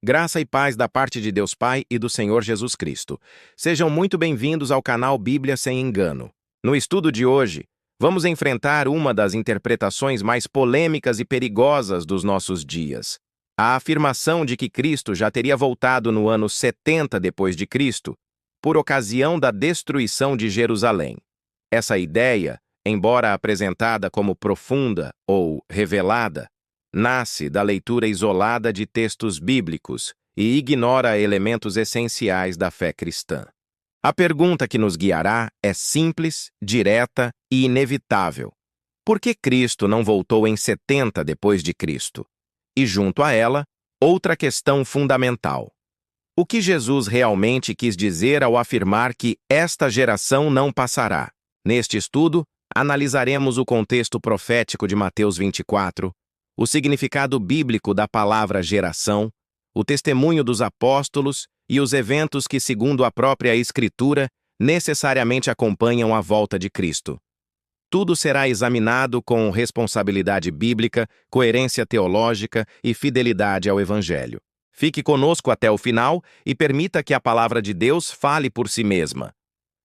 Graça e paz da parte de Deus Pai e do Senhor Jesus Cristo. Sejam muito bem-vindos ao canal Bíblia Sem Engano. No estudo de hoje, vamos enfrentar uma das interpretações mais polêmicas e perigosas dos nossos dias. A afirmação de que Cristo já teria voltado no ano 70 depois de Cristo, por ocasião da destruição de Jerusalém. Essa ideia, embora apresentada como profunda ou revelada, nasce da leitura isolada de textos bíblicos e ignora elementos essenciais da fé cristã. A pergunta que nos guiará é simples, direta e inevitável. Por que Cristo não voltou em 70 depois de Cristo? E junto a ela, outra questão fundamental. O que Jesus realmente quis dizer ao afirmar que esta geração não passará? Neste estudo, analisaremos o contexto profético de Mateus 24, o significado bíblico da palavra geração, o testemunho dos apóstolos e os eventos que, segundo a própria Escritura, necessariamente acompanham a volta de Cristo. Tudo será examinado com responsabilidade bíblica, coerência teológica e fidelidade ao Evangelho. Fique conosco até o final e permita que a palavra de Deus fale por si mesma.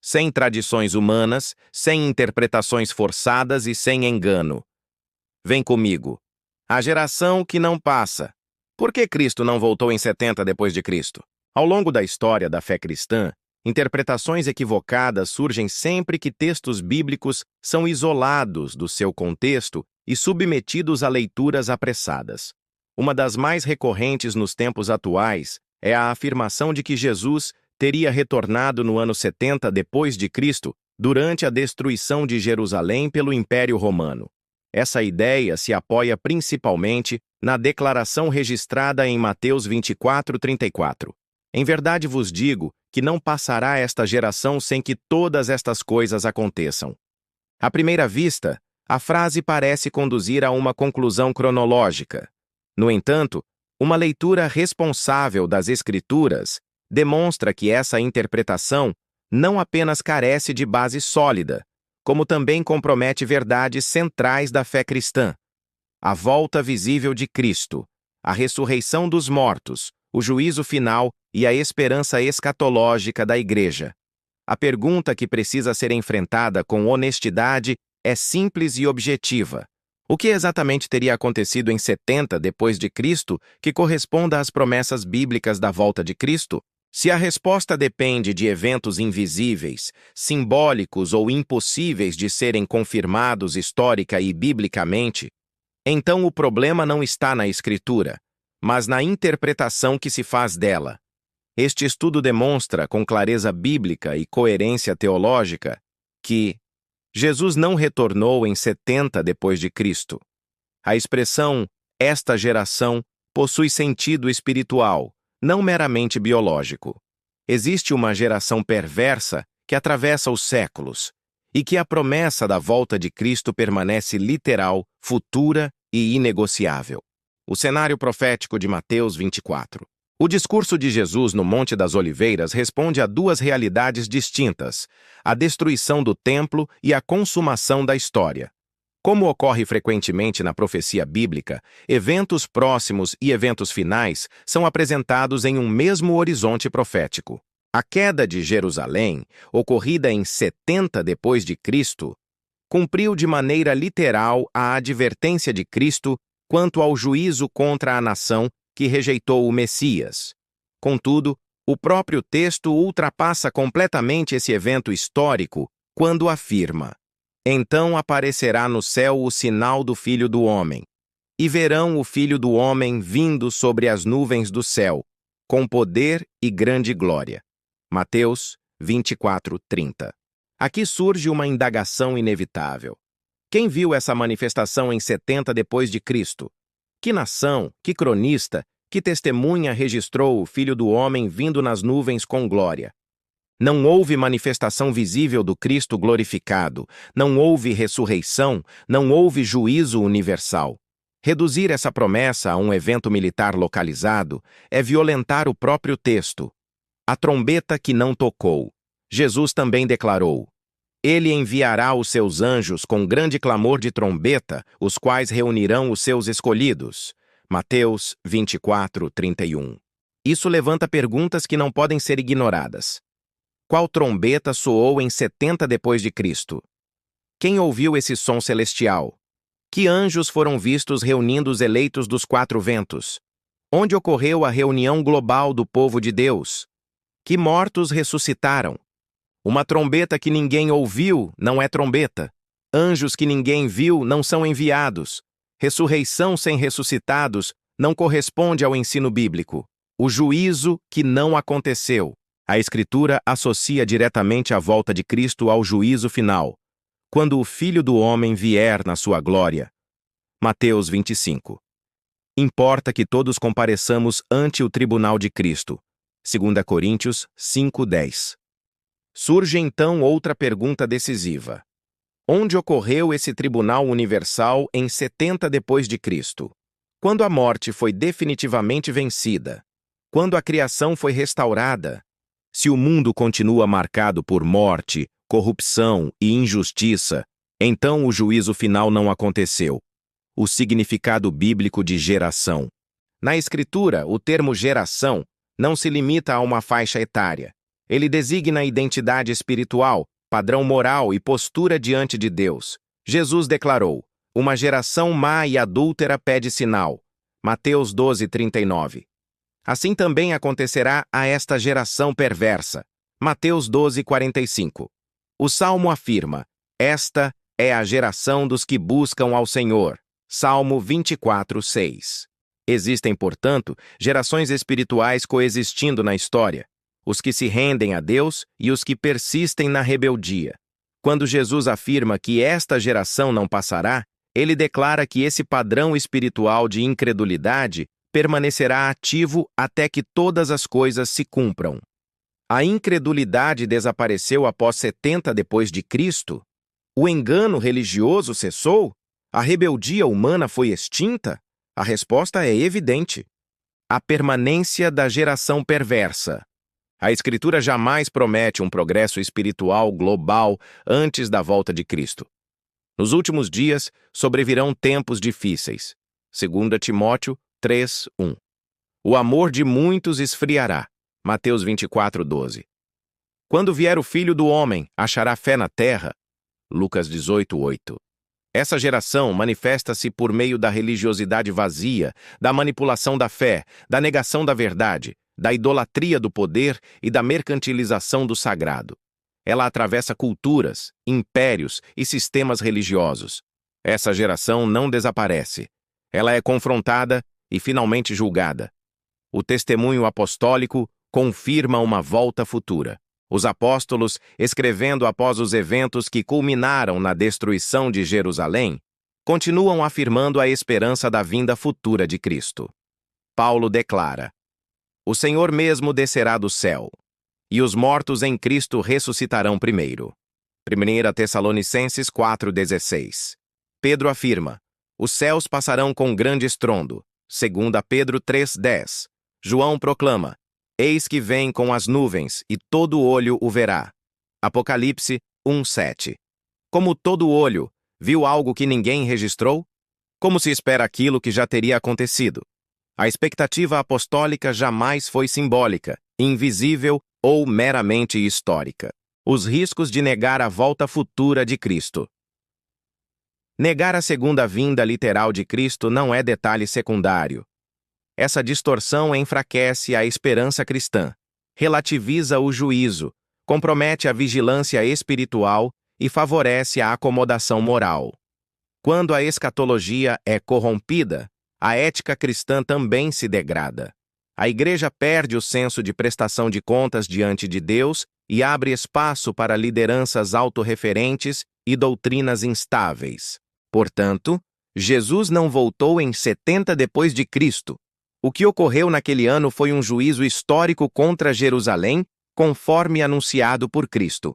Sem tradições humanas, sem interpretações forçadas e sem engano. Vem comigo. A geração que não passa. Por que Cristo não voltou em 70 depois de Cristo? Ao longo da história da fé cristã, interpretações equivocadas surgem sempre que textos bíblicos são isolados do seu contexto e submetidos a leituras apressadas. Uma das mais recorrentes nos tempos atuais é a afirmação de que Jesus teria retornado no ano 70 depois de Cristo, durante a destruição de Jerusalém pelo Império Romano. Essa ideia se apoia principalmente na declaração registrada em Mateus 24:34. Em verdade vos digo que não passará esta geração sem que todas estas coisas aconteçam. À primeira vista, a frase parece conduzir a uma conclusão cronológica. No entanto, uma leitura responsável das Escrituras demonstra que essa interpretação não apenas carece de base sólida, como também compromete verdades centrais da fé cristã. A volta visível de Cristo, a ressurreição dos mortos, o juízo final e a esperança escatológica da Igreja. A pergunta que precisa ser enfrentada com honestidade é simples e objetiva. O que exatamente teria acontecido em 70 depois de Cristo que corresponda às promessas bíblicas da volta de Cristo? Se a resposta depende de eventos invisíveis, simbólicos ou impossíveis de serem confirmados histórica e biblicamente, então o problema não está na Escritura, mas na interpretação que se faz dela. Este estudo demonstra com clareza bíblica e coerência teológica que Jesus não retornou em 70 depois de Cristo. A expressão "esta geração" possui sentido espiritual, não meramente biológico. Existe uma geração perversa que atravessa os séculos e que a promessa da volta de Cristo permanece literal, futura e inegociável. O cenário profético de Mateus 24. O discurso de Jesus no Monte das Oliveiras responde a duas realidades distintas: a destruição do templo e a consumação da história. Como ocorre frequentemente na profecia bíblica, eventos próximos e eventos finais são apresentados em um mesmo horizonte profético. A queda de Jerusalém, ocorrida em 70 depois de Cristo, cumpriu de maneira literal a advertência de Cristo quanto ao juízo contra a nação que rejeitou o Messias. Contudo, o próprio texto ultrapassa completamente esse evento histórico quando afirma: "Então aparecerá no céu o sinal do Filho do Homem, e verão o Filho do Homem vindo sobre as nuvens do céu, com poder e grande glória." Mateus 24:30. Aqui surge uma indagação inevitável. Quem viu essa manifestação em 70 depois de Cristo? Que nação, que cronista, que testemunha registrou o Filho do Homem vindo nas nuvens com glória? Não houve manifestação visível do Cristo glorificado, não houve ressurreição, não houve juízo universal. Reduzir essa promessa a um evento militar localizado é violentar o próprio texto. A trombeta que não tocou. Jesus também declarou: "Ele enviará os seus anjos com grande clamor de trombeta, os quais reunirão os seus escolhidos." Mateus 24:31. Isso levanta perguntas que não podem ser ignoradas. Qual trombeta soou em 70 depois de Cristo? Quem ouviu esse som celestial? Que anjos foram vistos reunindo os eleitos dos quatro ventos? Onde ocorreu a reunião global do povo de Deus? Que mortos ressuscitaram? Uma trombeta que ninguém ouviu não é trombeta. Anjos que ninguém viu não são enviados. Ressurreição sem ressuscitados não corresponde ao ensino bíblico. O juízo que não aconteceu. A Escritura associa diretamente a volta de Cristo ao juízo final, quando o Filho do Homem vier na sua glória. Mateus 25. Importa que todos compareçamos ante o tribunal de Cristo. 2 Coríntios 5:10. Surge então outra pergunta decisiva. Onde ocorreu esse tribunal universal em 70 depois de Cristo? Quando a morte foi definitivamente vencida? Quando a criação foi restaurada? Se o mundo continua marcado por morte, corrupção e injustiça, então o juízo final não aconteceu. O significado bíblico de geração. Na Escritura, o termo geração não se limita a uma faixa etária. Ele designa identidade espiritual, padrão moral e postura diante de Deus. Jesus declarou: uma geração má e adúltera pede sinal. Mateus 12:39. Assim também acontecerá a esta geração perversa. Mateus 12:45. O Salmo afirma: esta é a geração dos que buscam ao Senhor. Salmo 24:6. Existem, portanto, gerações espirituais coexistindo na história. Os que se rendem a Deus e os que persistem na rebeldia. Quando Jesus afirma que esta geração não passará, ele declara que esse padrão espiritual de incredulidade permanecerá ativo até que todas as coisas se cumpram. A incredulidade desapareceu após 70 depois de Cristo? O engano religioso cessou? A rebeldia humana foi extinta? A resposta é evidente. A permanência da geração perversa. A Escritura jamais promete um progresso espiritual global antes da volta de Cristo. Nos últimos dias, sobrevirão tempos difíceis. 2 Timóteo 3:1. O amor de muitos esfriará. Mateus 24:12. Quando vier o Filho do Homem, achará fé na terra? Lucas 18:8. Essa geração manifesta-se por meio da religiosidade vazia, da manipulação da fé, da negação da verdade, da idolatria do poder e da mercantilização do sagrado. Ela atravessa culturas, impérios e sistemas religiosos. Essa geração não desaparece. Ela é confrontada e finalmente julgada. O testemunho apostólico confirma uma volta futura. Os apóstolos, escrevendo após os eventos que culminaram na destruição de Jerusalém, continuam afirmando a esperança da vinda futura de Cristo. Paulo declara: o Senhor mesmo descerá do céu, e os mortos em Cristo ressuscitarão primeiro. 1 Tessalonicenses 4:16. Pedro afirma: os céus passarão com grande estrondo. 2 Pedro 3:10. João proclama: eis que vem com as nuvens, e todo olho o verá. Apocalipse 1:7. Como todo olho viu algo que ninguém registrou? Como se espera aquilo que já teria acontecido? A expectativa apostólica jamais foi simbólica, invisível ou meramente histórica. Os riscos de negar a volta futura de Cristo. Negar a segunda vinda literal de Cristo não é detalhe secundário. Essa distorção enfraquece a esperança cristã, relativiza o juízo, compromete a vigilância espiritual e favorece a acomodação moral. Quando a escatologia é corrompida, a ética cristã também se degrada. A Igreja perde o senso de prestação de contas diante de Deus e abre espaço para lideranças autorreferentes e doutrinas instáveis. Portanto, Jesus não voltou em 70 depois de Cristo. O que ocorreu naquele ano foi um juízo histórico contra Jerusalém, conforme anunciado por Cristo.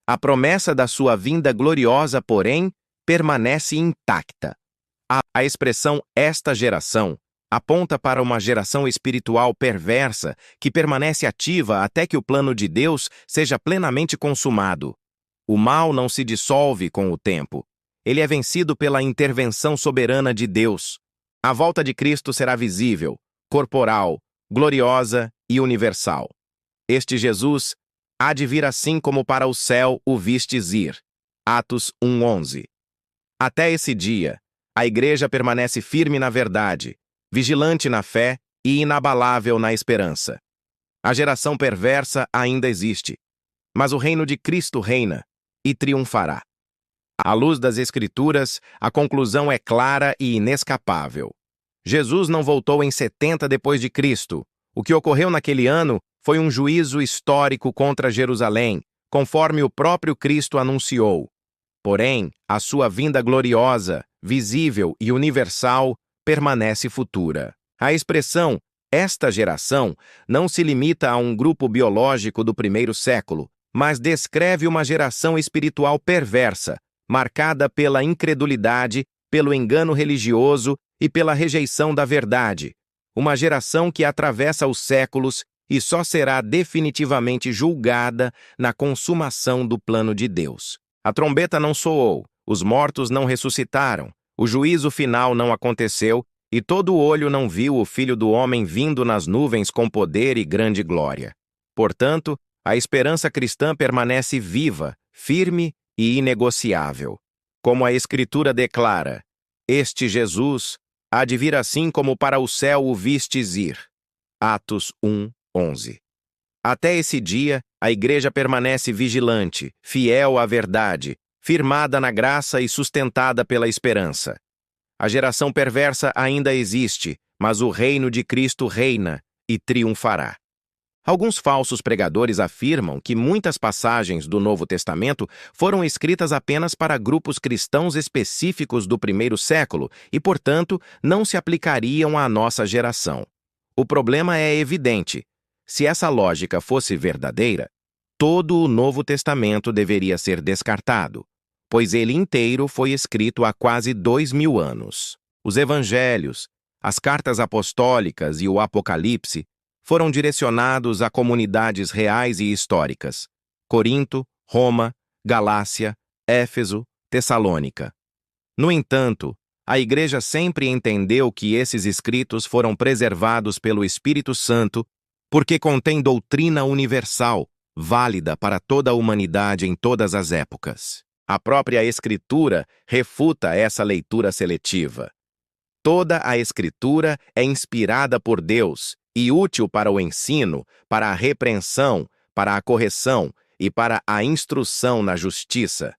A promessa da sua vinda gloriosa, porém, permanece intacta. A expressão "esta geração" aponta para uma geração espiritual perversa que permanece ativa até que o plano de Deus seja plenamente consumado. O mal não se dissolve com o tempo. Ele é vencido pela intervenção soberana de Deus. A volta de Cristo será visível, corporal, gloriosa e universal. Este Jesus há de vir assim como para o céu o vistes ir. Atos 1:11. Até esse dia, a Igreja permanece firme na verdade, vigilante na fé e inabalável na esperança. A geração perversa ainda existe, mas o reino de Cristo reina e triunfará. À luz das Escrituras, a conclusão é clara e inescapável. Jesus não voltou em 70 depois de Cristo. O que ocorreu naquele ano foi um juízo histórico contra Jerusalém, conforme o próprio Cristo anunciou. Porém, a sua vinda gloriosa, visível e universal permanece futura. A expressão "esta geração" não se limita a um grupo biológico do primeiro século, mas descreve uma geração espiritual perversa, marcada pela incredulidade, pelo engano religioso e pela rejeição da verdade. Uma geração que atravessa os séculos e só será definitivamente julgada na consumação do plano de Deus. A trombeta não soou, os mortos não ressuscitaram, o juízo final não aconteceu e todo olho não viu o Filho do Homem vindo nas nuvens com poder e grande glória. Portanto, a esperança cristã permanece viva, firme e inegociável. Como a Escritura declara, este Jesus há de vir assim como para o céu o vistes ir. Atos 1:11. Até esse dia, a Igreja permanece vigilante, fiel à verdade, firmada na graça e sustentada pela esperança. A geração perversa ainda existe, mas o reino de Cristo reina e triunfará. Alguns falsos pregadores afirmam que muitas passagens do Novo Testamento foram escritas apenas para grupos cristãos específicos do primeiro século e, portanto, não se aplicariam à nossa geração. O problema é evidente. Se essa lógica fosse verdadeira, todo o Novo Testamento deveria ser descartado, pois ele inteiro foi escrito há quase 2000 anos. Os Evangelhos, as cartas apostólicas e o Apocalipse foram direcionados a comunidades reais e históricas: Corinto, Roma, Galácia, Éfeso, Tessalônica. No entanto, a Igreja sempre entendeu que esses escritos foram preservados pelo Espírito Santo porque contém doutrina universal, válida para toda a humanidade em todas as épocas. A própria Escritura refuta essa leitura seletiva. Toda a Escritura é inspirada por Deus e útil para o ensino, para a repreensão, para a correção e para a instrução na justiça.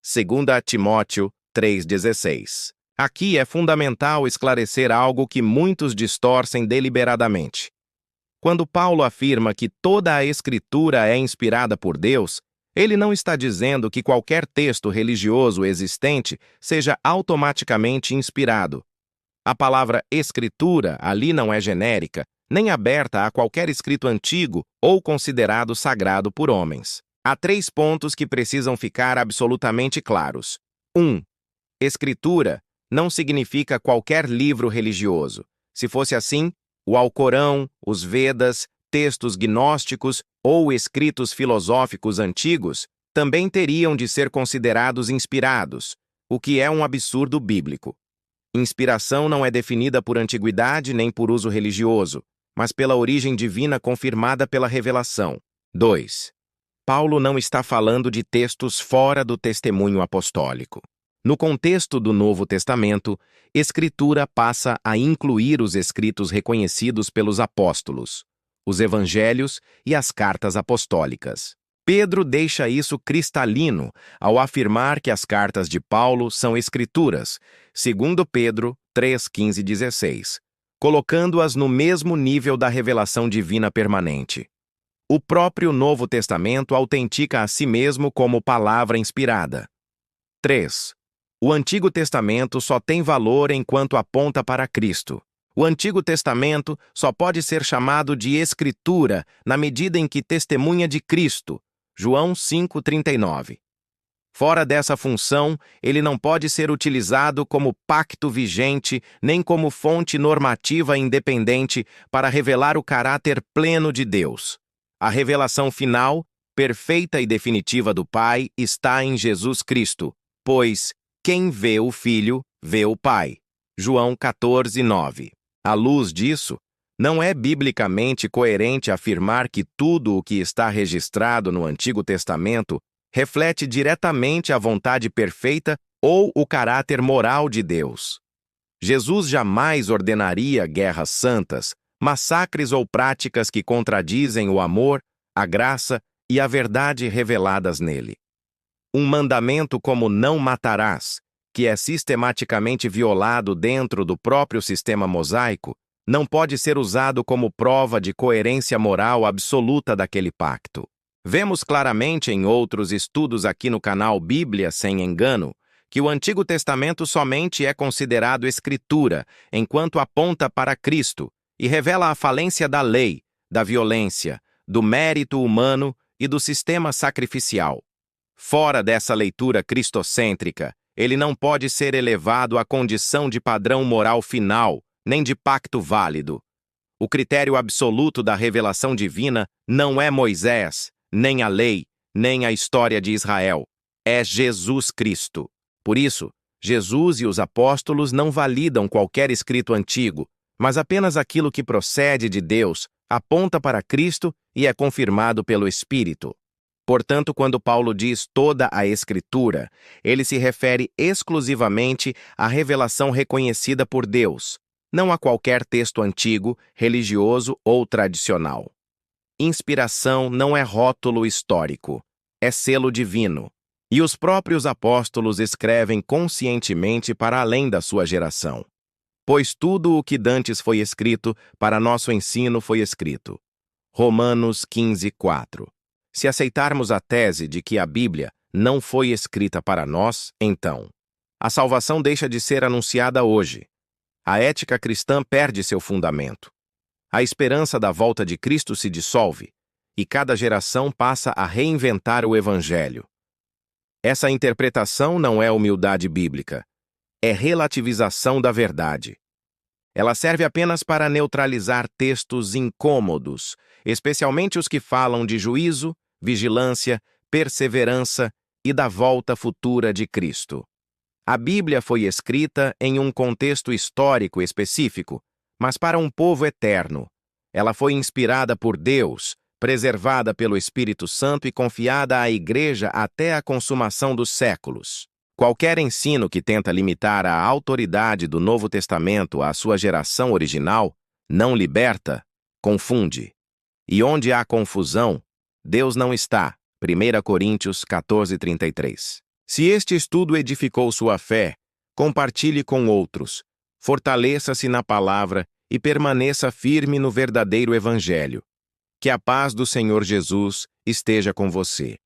2 Timóteo 3,16. Aqui é fundamental esclarecer algo que muitos distorcem deliberadamente. Quando Paulo afirma que toda a Escritura é inspirada por Deus, ele não está dizendo que qualquer texto religioso existente seja automaticamente inspirado. A palavra Escritura ali não é genérica, nem aberta a qualquer escrito antigo ou considerado sagrado por homens. Há 3 pontos que precisam ficar absolutamente claros. 1. Escritura não significa qualquer livro religioso. Se fosse assim, o Alcorão, os Vedas, textos gnósticos ou escritos filosóficos antigos também teriam de ser considerados inspirados, o que é um absurdo bíblico. Inspiração não é definida por antiguidade nem por uso religioso, mas pela origem divina confirmada pela revelação. 2. Paulo não está falando de textos fora do testemunho apostólico. No contexto do Novo Testamento, Escritura passa a incluir os escritos reconhecidos pelos apóstolos, os evangelhos e as cartas apostólicas. Pedro deixa isso cristalino ao afirmar que as cartas de Paulo são escrituras, segundo Pedro 3:15-16, colocando-as no mesmo nível da revelação divina permanente. O próprio Novo Testamento autentica a si mesmo como palavra inspirada. 3. O Antigo Testamento só tem valor enquanto aponta para Cristo. O Antigo Testamento só pode ser chamado de Escritura na medida em que testemunha de Cristo. João 5:39. Fora dessa função, ele não pode ser utilizado como pacto vigente nem como fonte normativa independente para revelar o caráter pleno de Deus. A revelação final, perfeita e definitiva do Pai está em Jesus Cristo, pois quem vê o Filho, vê o Pai. João 14:9. À luz disso, Não é biblicamente coerente afirmar que tudo o que está registrado no Antigo Testamento reflete diretamente a vontade perfeita ou o caráter moral de Deus. Jesus jamais ordenaria guerras santas, massacres ou práticas que contradizem o amor, a graça e a verdade reveladas nele. Um mandamento como não matarás, que é sistematicamente violado dentro do próprio sistema mosaico, não pode ser usado como prova de coerência moral absoluta daquele pacto. Vemos claramente em outros estudos aqui no canal Bíblia Sem Engano que o Antigo Testamento somente é considerado escritura enquanto aponta para Cristo e revela a falência da lei, da violência, do mérito humano e do sistema sacrificial. Fora dessa leitura cristocêntrica, ele não pode ser elevado à condição de padrão moral final, nem de pacto válido. O critério absoluto da revelação divina não é Moisés, nem a lei, nem a história de Israel. É Jesus Cristo. Por isso, Jesus e os apóstolos não validam qualquer escrito antigo, mas apenas aquilo que procede de Deus, aponta para Cristo e é confirmado pelo Espírito. Portanto, quando Paulo diz toda a Escritura, ele se refere exclusivamente à revelação reconhecida por Deus, não a qualquer texto antigo, religioso ou tradicional. Inspiração não é rótulo histórico, é selo divino. E os próprios apóstolos escrevem conscientemente para além da sua geração. Pois tudo o que dantes foi escrito, para nosso ensino foi escrito. Romanos 15:4. Se aceitarmos a tese de que a Bíblia não foi escrita para nós, então, a salvação deixa de ser anunciada hoje. A ética cristã perde seu fundamento. A esperança da volta de Cristo se dissolve, e cada geração passa a reinventar o Evangelho. Essa interpretação não é humildade bíblica, é relativização da verdade. Ela serve apenas para neutralizar textos incômodos, especialmente os que falam de juízo, vigilância, perseverança e da volta futura de Cristo. A Bíblia foi escrita em um contexto histórico específico, mas para um povo eterno. Ela foi inspirada por Deus, preservada pelo Espírito Santo e confiada à Igreja até a consumação dos séculos. Qualquer ensino que tenta limitar a autoridade do Novo Testamento à sua geração original não liberta, confunde. E onde há confusão, Deus não está. 1 Coríntios 14:33. Se este estudo edificou sua fé, compartilhe com outros, fortaleça-se na palavra e permaneça firme no verdadeiro Evangelho. Que a paz do Senhor Jesus esteja com você.